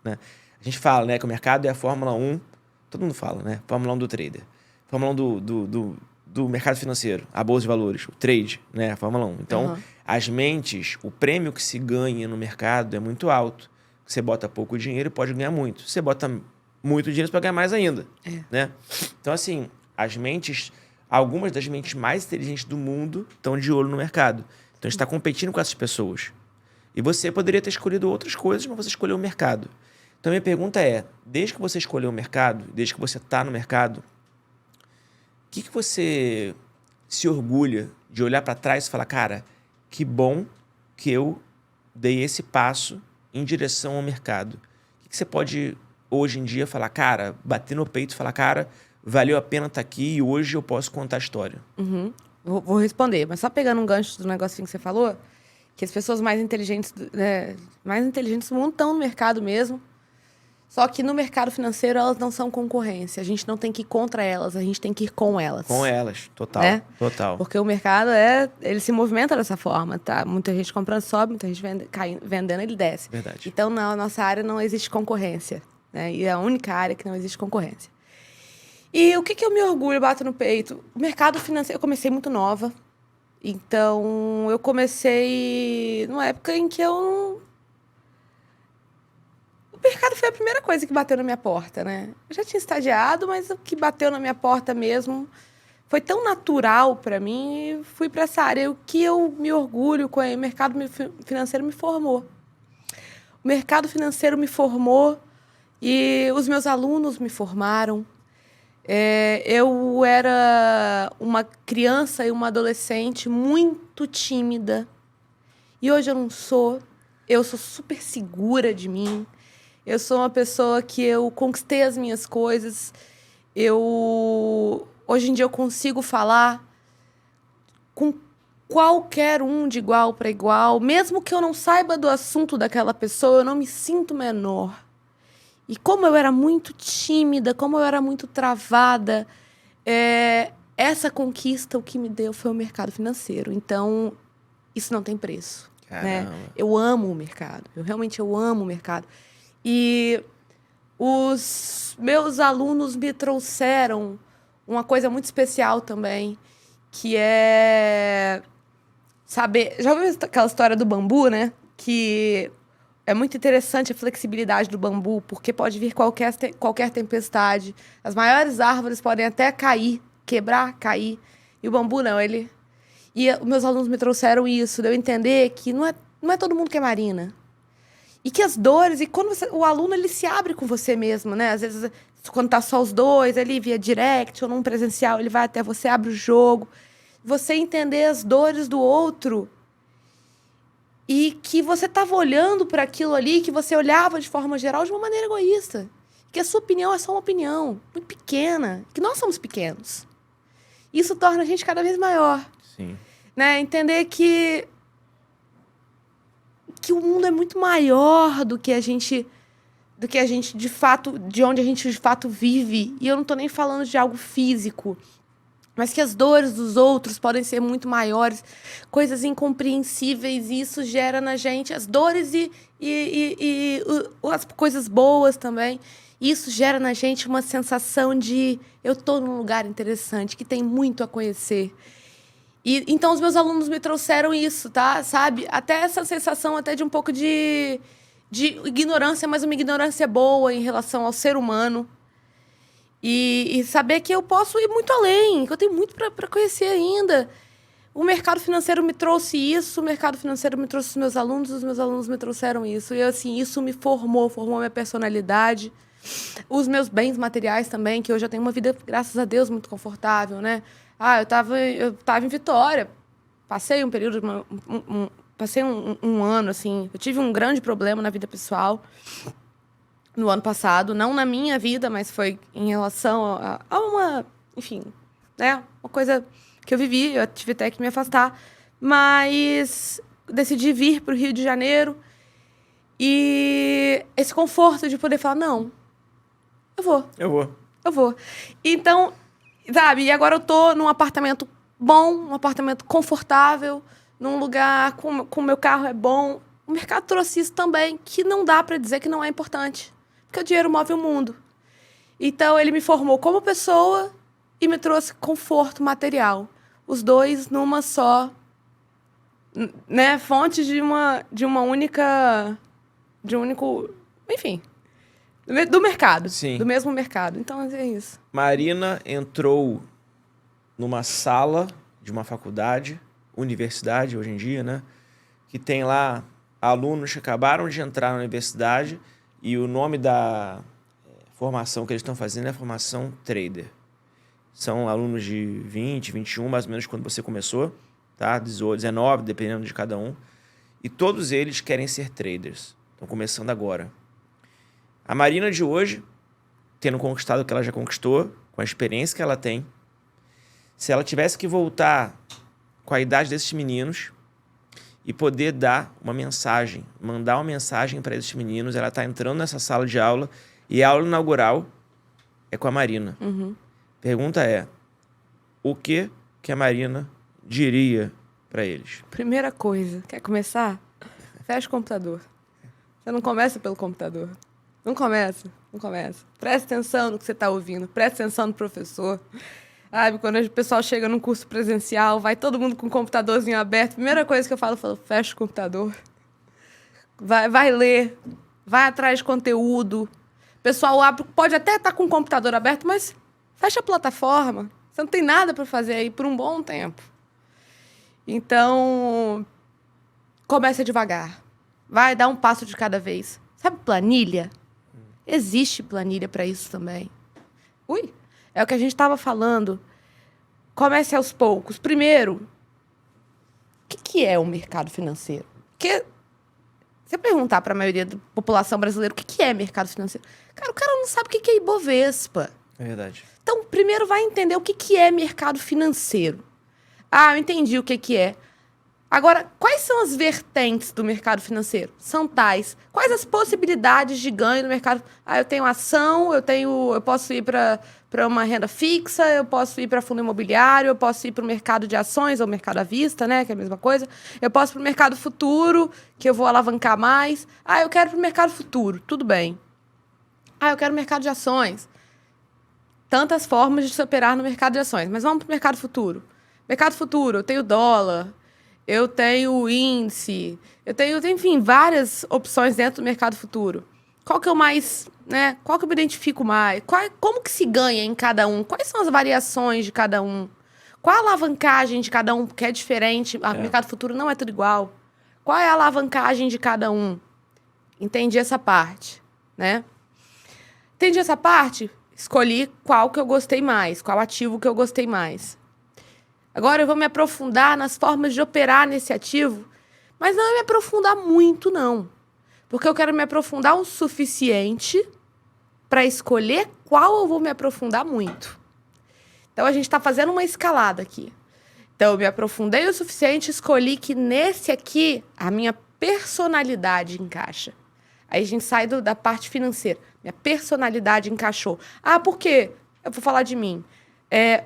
Né? A gente fala, né, que o mercado é a Fórmula 1, todo mundo fala, né? Fórmula 1 do trader. Fórmula 1 do mercado financeiro, a bolsa de valores, o trade, né? A Fórmula 1. Então, as mentes, o prêmio que se ganha no mercado é muito alto. Você bota pouco dinheiro e pode ganhar muito. Você bota muito dinheiro para ganhar mais ainda, né? Então, assim, algumas das mentes mais inteligentes do mundo estão de olho no mercado. Então, a gente está competindo com essas pessoas. E você poderia ter escolhido outras coisas, mas você escolheu o mercado. Então, minha pergunta é, desde que você escolheu o mercado, desde que você está no mercado, o que você se orgulha de olhar para trás e falar, cara, que bom que eu dei esse passo em direção ao mercado? O que você pode, hoje em dia, falar, cara, bater no peito e falar, cara, valeu a pena estar aqui e hoje eu posso contar a história? Vou responder, mas só pegando um gancho do negocinho que você falou, que as pessoas mais inteligentes do mundo estão no mercado mesmo. Só que no mercado financeiro elas não são concorrência. A gente não tem que ir contra elas, a gente tem que ir com elas. Com elas, total. Total. Porque o mercado, ele se movimenta dessa forma, tá? Muita gente comprando sobe, muita gente vendendo, ele desce. Verdade. Então, na nossa área não existe concorrência, né? E é a única área que não existe concorrência. E o que eu me orgulho, bato no peito? O mercado financeiro, eu comecei muito nova. Então, eu comecei numa época em que eu... O mercado foi a primeira coisa que bateu na minha porta, né? Eu já tinha estagiado, mas o que bateu na minha porta mesmo foi tão natural para mim e fui para essa área. O que eu me orgulho com o mercado financeiro me formou. O mercado financeiro me formou e os meus alunos me formaram. Eu era uma criança e uma adolescente muito tímida. E hoje eu não sou. Eu sou super segura de mim. Eu sou uma pessoa que eu conquistei as minhas coisas. Hoje em dia eu consigo falar com qualquer um de igual para igual. Mesmo que eu não saiba do assunto daquela pessoa, eu não me sinto menor. E como eu era muito tímida, como eu era muito travada, essa conquista, o que me deu foi o mercado financeiro. Então, isso não tem preço. Né? Eu amo o mercado. Realmente eu amo o mercado. E os meus alunos me trouxeram uma coisa muito especial também, que é saber... Já ouviu aquela história do bambu, né? Que é muito interessante a flexibilidade do bambu, porque pode vir qualquer tempestade. As maiores árvores podem até cair, quebrar, cair. E o bambu não, ele... E os meus alunos me trouxeram isso, de eu entender que não é todo mundo que é marina. E que as dores... E quando o aluno ele se abre com você mesmo, né? Às vezes, quando tá só os dois, ali via direct ou num presencial, ele vai até você, abre o jogo. Você entender as dores do outro. E que você estava olhando para aquilo ali, que você olhava de forma geral de uma maneira egoísta. Que a sua opinião é só uma opinião muito pequena. Que nós somos pequenos. Isso torna a gente cada vez maior. Sim. Né? Entender que o mundo é muito maior do que a gente de fato, de onde a gente de fato vive. E eu não estou nem falando de algo físico, mas que as dores dos outros podem ser muito maiores, coisas incompreensíveis, e isso gera na gente as dores e as coisas boas também. Isso gera na gente uma sensação de eu estou num lugar interessante, que tem muito a conhecer. E então os meus alunos me trouxeram isso, tá? Sabe? Até essa sensação até de um pouco de ignorância, mas uma ignorância boa em relação ao ser humano. E saber que eu posso ir muito além, que eu tenho muito para conhecer ainda. O mercado financeiro me trouxe isso, o mercado financeiro me trouxe os meus alunos me trouxeram isso. E assim, isso me formou minha personalidade. Os meus bens materiais também, que hoje eu tenho uma vida, graças a Deus, muito confortável, né? Eu tava em Vitória, passei um período, passei um ano, assim, eu tive um grande problema na vida pessoal no ano passado, não na minha vida, mas foi em relação a uma, enfim, né, uma coisa que eu vivi, eu tive até que me afastar, mas decidi vir para o Rio de Janeiro e esse conforto de poder falar, não, eu vou. Então, sabe, e agora eu tô num apartamento bom, um apartamento confortável, num lugar com o meu carro é bom. O mercado trouxe isso também, que não dá para dizer que não é importante. Porque o dinheiro move o mundo. Então, ele me formou como pessoa e me trouxe conforto material. Os dois numa só, né, fonte de uma única... De um único... Enfim. Do mercado. Sim. Do mesmo mercado. Então, é isso. Marina entrou numa sala de uma faculdade, universidade hoje em dia, né? Que tem lá alunos que acabaram de entrar na universidade e o nome da formação que eles estão fazendo é a formação trader. São alunos de 20, 21, mais ou menos quando você começou, tá? 18, 19, dependendo de cada um. E todos eles querem ser traders. Estão começando agora. A Marina de hoje, tendo conquistado o que ela já conquistou, com a experiência que ela tem, se ela tivesse que voltar com a idade desses meninos e poder dar uma mensagem, mandar uma mensagem para esses meninos, ela está entrando nessa sala de aula e a aula inaugural é com a Marina. Pergunta é, o que a Marina diria para eles? Primeira coisa, quer começar? Fecha o computador. Você não começa pelo computador. Não começa. Presta atenção no que você está ouvindo. Presta atenção no professor. Sabe, quando o pessoal chega num curso presencial, vai todo mundo com o computadorzinho aberto. Primeira coisa que eu falo, fecha o computador. Vai ler. Vai atrás de conteúdo. O pessoal pode até estar com o computador aberto, mas fecha a plataforma. Você não tem nada para fazer aí por um bom tempo. Então, começa devagar. Vai dar um passo de cada vez. Sabe planilha? Existe planilha para isso também. É o que a gente estava falando. Comece aos poucos. Primeiro, o que é o mercado financeiro? Porque se eu perguntar para a maioria da população brasileira o que é mercado financeiro, o cara não sabe o que é Ibovespa. É verdade. Então, primeiro vai entender o que é mercado financeiro. Eu entendi o que é. Agora, quais são as vertentes do mercado financeiro? São tais. Quais as possibilidades de ganho no mercado? Eu tenho ação, eu posso ir para uma renda fixa, eu posso ir para fundo imobiliário, eu posso ir para o mercado de ações ou mercado à vista, né, que é a mesma coisa. Eu posso ir para o mercado futuro, que eu vou alavancar mais. Eu quero para o mercado futuro, tudo bem. Eu quero mercado de ações. Tantas formas de se operar no mercado de ações, mas vamos para o mercado futuro. Mercado futuro, eu tenho dólar, eu tenho índice, eu tenho, enfim, várias opções dentro do mercado futuro. Qual que eu mais, né? Qual que eu me identifico mais? Como que se ganha em cada um? Quais são as variações de cada um? Qual a alavancagem de cada um? Porque é diferente, o mercado futuro não é tudo igual. Qual é a alavancagem de cada um? Entendi essa parte, né? Entendi essa parte, escolhi qual que eu gostei mais, qual ativo que eu gostei mais. Agora eu vou me aprofundar nas formas de operar nesse ativo, mas não me aprofundar muito, não. Porque eu quero me aprofundar o suficiente para escolher qual eu vou me aprofundar muito. Então, a gente está fazendo uma escalada aqui. Então, eu me aprofundei o suficiente, escolhi que nesse aqui a minha personalidade encaixa. Aí a gente sai da parte financeira. Minha personalidade encaixou. Por quê? Eu vou falar de mim.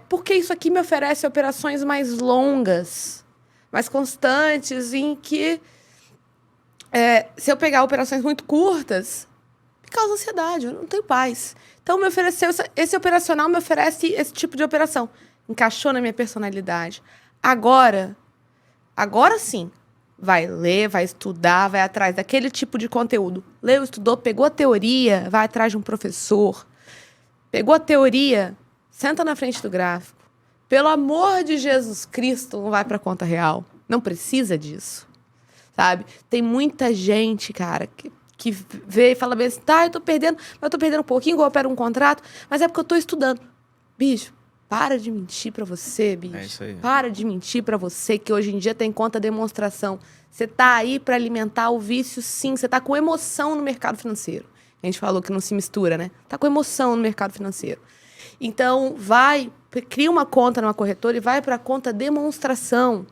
Porque isso aqui me oferece operações mais longas, mais constantes, em que, se eu pegar operações muito curtas, me causa ansiedade, eu não tenho paz. Então, esse operacional me oferece esse tipo de operação. Encaixou na minha personalidade. Agora sim, vai ler, vai estudar, vai atrás daquele tipo de conteúdo. Leu, estudou, pegou a teoria, vai atrás de um professor. Pegou a teoria, senta na frente do gráfico. Pelo amor de Jesus Cristo, não vai para a conta real. Não precisa disso, sabe? Tem muita gente, cara, que vê e fala bem assim, eu tô perdendo, mas eu tô perdendo um pouquinho, eu opero um contrato, mas é porque eu tô estudando. Bicho, para de mentir para você, bicho. É isso aí. Para de mentir para você, que hoje em dia tem conta demonstração. Você tá aí para alimentar o vício, sim. Você tá com emoção no mercado financeiro. A gente falou que não se mistura, né? Tá com emoção no mercado financeiro. Então, cria uma conta numa corretora e vai para a conta demonstração.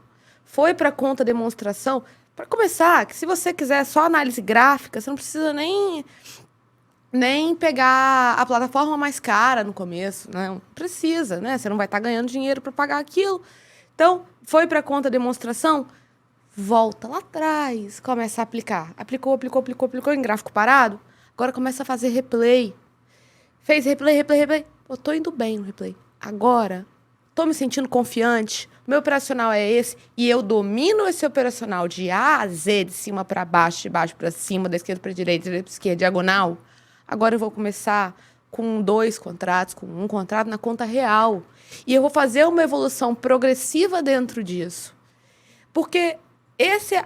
Foi para a conta demonstração, para começar, que se você quiser só análise gráfica, você não precisa nem pegar a plataforma mais cara no começo, né? Não precisa, né? Você não vai estar ganhando dinheiro para pagar aquilo. Então, foi para a conta demonstração, volta lá atrás, começa a aplicar. Aplicou em gráfico parado, agora começa a fazer replay. Fez replay. Eu tô indo bem no replay. Agora, tô me sentindo confiante, meu operacional é esse, e eu domino esse operacional de A a Z, de cima para baixo, de baixo para cima, da esquerda para direita, da direita para esquerda, diagonal. Agora eu vou começar com 2 contratos, com 1 contrato na conta real. E eu vou fazer uma evolução progressiva dentro disso. Porque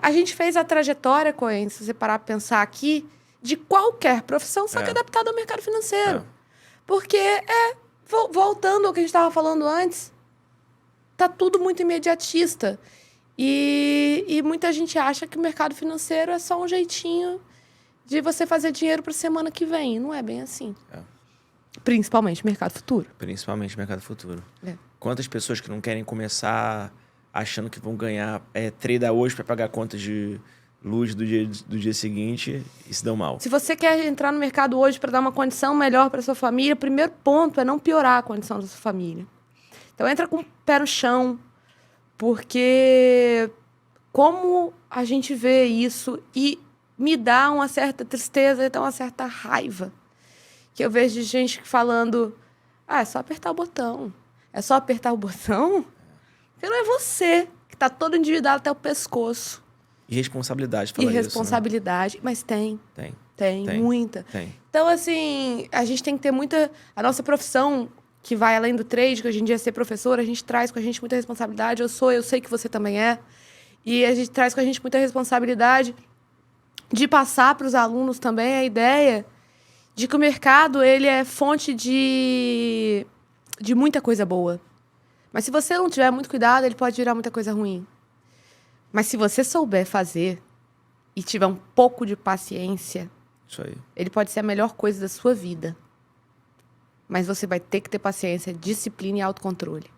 a gente fez a trajetória, Coen, se você parar para pensar aqui, de qualquer profissão, só que adaptada ao mercado financeiro. Porque, voltando ao que a gente estava falando antes, tá tudo muito imediatista. E muita gente acha que o mercado financeiro é só um jeitinho de você fazer dinheiro para semana que vem. Não é bem assim. Principalmente mercado futuro. Principalmente mercado futuro. Quantas pessoas que não querem começar achando que vão ganhar trader hoje para pagar contas de luz do dia seguinte e se dão mal. Se você quer entrar no mercado hoje para dar uma condição melhor para sua família, o primeiro ponto é não piorar a condição da sua família. Então entra com o pé no chão, porque como a gente vê isso e me dá uma certa tristeza, então uma certa raiva, que eu vejo de gente falando, é só apertar o botão. É só apertar o botão? Porque não é você, que está todo endividado até o pescoço. E responsabilidade, fala isso, responsabilidade, né? Mas tem. Tem, muita. Tem. Então, assim, a gente tem que ter muita... A nossa profissão, que vai além do trade, que hoje em dia é ser professor, a gente traz com a gente muita responsabilidade. Eu sei que você também é. E a gente traz com a gente muita responsabilidade de passar para os alunos também a ideia de que o mercado ele é fonte de muita coisa boa. Mas se você não tiver muito cuidado, ele pode virar muita coisa ruim. Mas se você souber fazer e tiver um pouco de paciência, isso aí, ele pode ser a melhor coisa da sua vida. Mas você vai ter que ter paciência, disciplina e autocontrole.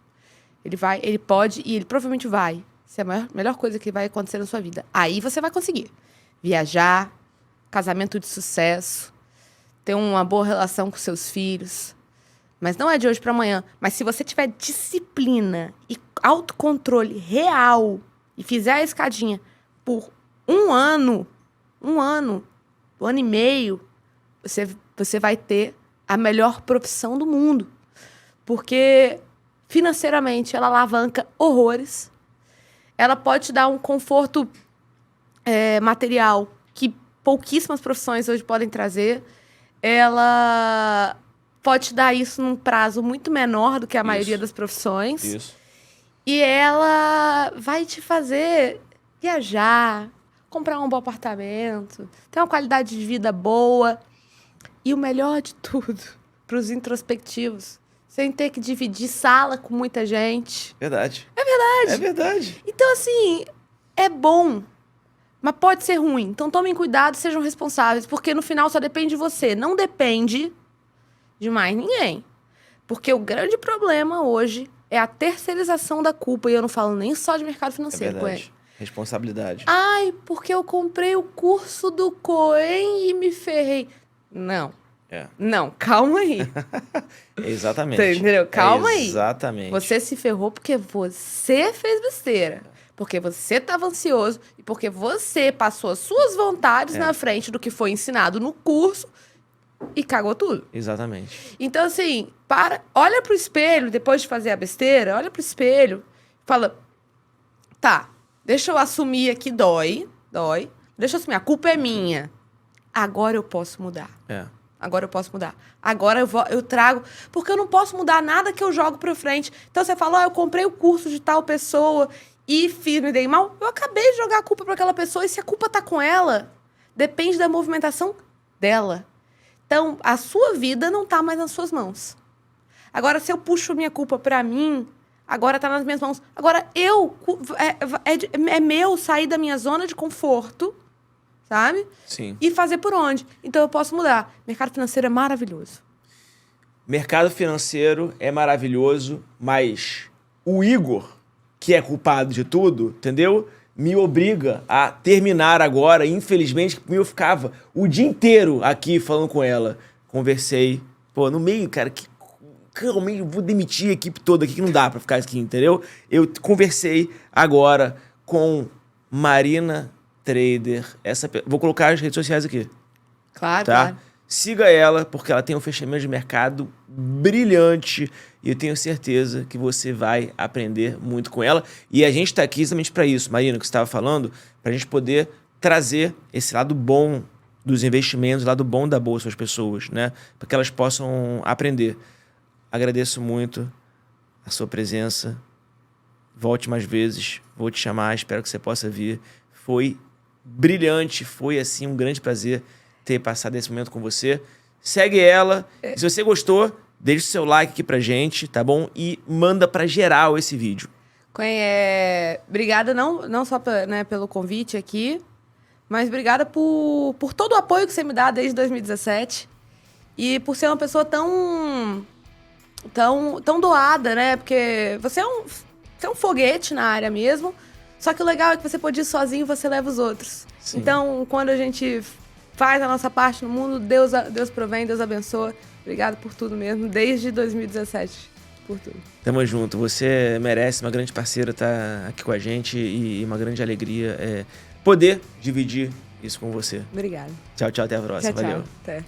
Ele pode e ele provavelmente vai ser a melhor coisa que vai acontecer na sua vida. Aí você vai conseguir viajar, casamento de sucesso, ter uma boa relação com seus filhos. Mas não é de hoje para amanhã. Mas se você tiver disciplina e autocontrole real e fizer a escadinha por um ano e meio, você vai ter a melhor profissão do mundo. Porque financeiramente ela alavanca horrores. Ela pode te dar um conforto material que pouquíssimas profissões hoje podem trazer. Ela pode te dar isso num prazo muito menor do que a maioria das profissões. Isso. E ela vai te fazer viajar, comprar um bom apartamento, ter uma qualidade de vida boa. E o melhor de tudo, para os introspectivos, sem ter que dividir sala com muita gente. Verdade. É verdade. É verdade. Então, assim, é bom, mas pode ser ruim. Então, tomem cuidado e sejam responsáveis, porque no final só depende de você. Não depende de mais ninguém. Porque o grande problema hoje é a terceirização da culpa. E eu não falo nem só de mercado financeiro, Coen. Responsabilidade. Ai, porque eu comprei o curso do Coen e me ferrei. Não. Não, calma aí. Exatamente. Entendeu? Calma aí. Exatamente. Você se ferrou porque você fez besteira. Porque você estava ansioso e porque você passou as suas vontades na frente do que foi ensinado no curso e cagou tudo. Exatamente. Então, assim, olha pro espelho, depois de fazer a besteira, olha pro espelho, fala, tá, deixa eu assumir aqui, dói, deixa eu assumir, a culpa é minha. Agora eu posso mudar. Agora eu posso mudar. Agora eu trago... Porque eu não posso mudar nada que eu jogo pra frente. Então você fala, eu comprei o curso de tal pessoa e me dei mal. Eu acabei de jogar a culpa pra aquela pessoa e se a culpa tá com ela, depende da movimentação dela. Então, a sua vida não tá mais nas suas mãos. Agora, se eu puxo minha culpa pra mim, agora tá nas minhas mãos. Agora, é meu sair da minha zona de conforto, sabe? Sim. E fazer por onde. Então, eu posso mudar. Mercado financeiro é maravilhoso. Mercado financeiro é maravilhoso, mas o Igor, que é culpado de tudo, entendeu? Me obriga a terminar agora. Infelizmente, eu ficava o dia inteiro aqui falando com ela. Conversei. Pô, no meio, cara, calma, eu vou demitir a equipe toda aqui, que não dá pra ficar aqui, entendeu? Eu conversei agora com Marina Trader. Vou colocar as redes sociais aqui. Claro, tá? claro. Siga ela, porque ela tem um fechamento de mercado brilhante e eu tenho certeza que você vai aprender muito com ela. E a gente está aqui exatamente para isso, Marina, que você estava falando, para a gente poder trazer esse lado bom dos investimentos, lado bom da bolsa às pessoas, né? Para que elas possam aprender. Agradeço muito a sua presença. Volte mais vezes. Vou te chamar, espero que você possa vir. Foi brilhante, foi assim um grande prazer ter passado esse momento com você. Segue ela. E se você gostou, deixa o seu like aqui pra gente, tá bom? E manda pra geral esse vídeo. Obrigada não só pelo convite aqui, mas obrigada por todo o apoio que você me dá desde 2017 e por ser uma pessoa tão doada, né? Porque você é um foguete na área mesmo, só que o legal é que você pode ir sozinho e você leva os outros. Sim. Então, quando a gente faz a nossa parte no mundo, Deus provém, Deus abençoa. Obrigado por tudo mesmo, desde 2017, por tudo. Tamo junto, você merece, uma grande parceira estar aqui com a gente e uma grande alegria poder dividir isso com você. Obrigada. Tchau, até a próxima. Tchau, valeu. Até.